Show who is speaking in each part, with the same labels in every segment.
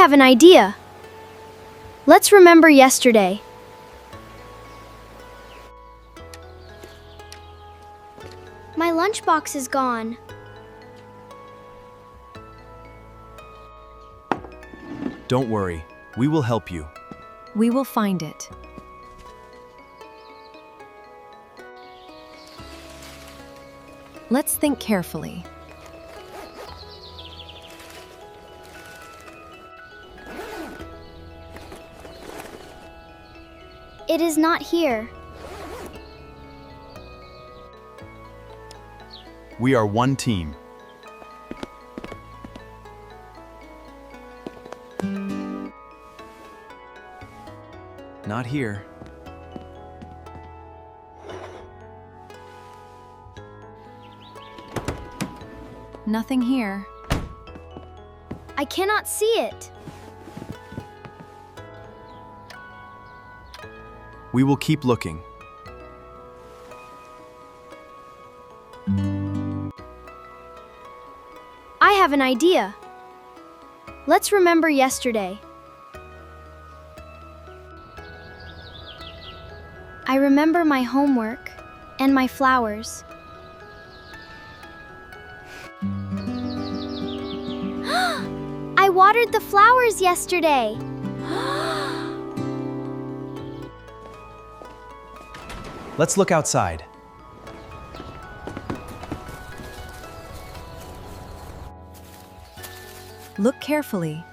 Speaker 1: have an idea. Let's remember yesterday. My lunchbox is gone.
Speaker 2: Don't worry, we will help you.
Speaker 3: We will find it. Let's think carefully.
Speaker 1: It is not here.
Speaker 2: We are one team. Not here.
Speaker 3: Nothing here.
Speaker 1: I cannot see it.
Speaker 2: We will keep looking.
Speaker 1: I have an idea. Let's remember yesterday. I remember my homework and my flowers. I watered the flowers yesterday.
Speaker 2: Let's look outside.
Speaker 3: Look carefully.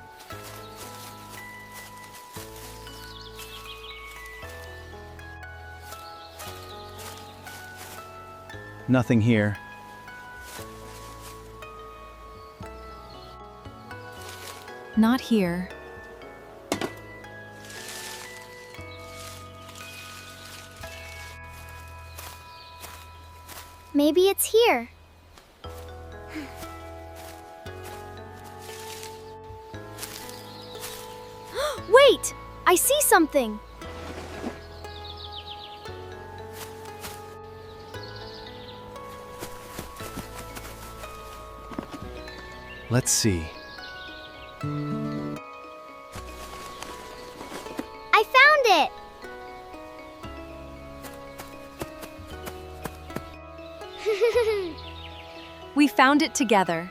Speaker 2: Nothing here.
Speaker 3: Not here.
Speaker 1: Maybe it's here. Wait! I see something!
Speaker 2: Let's see.
Speaker 1: I found it!
Speaker 3: We found it together.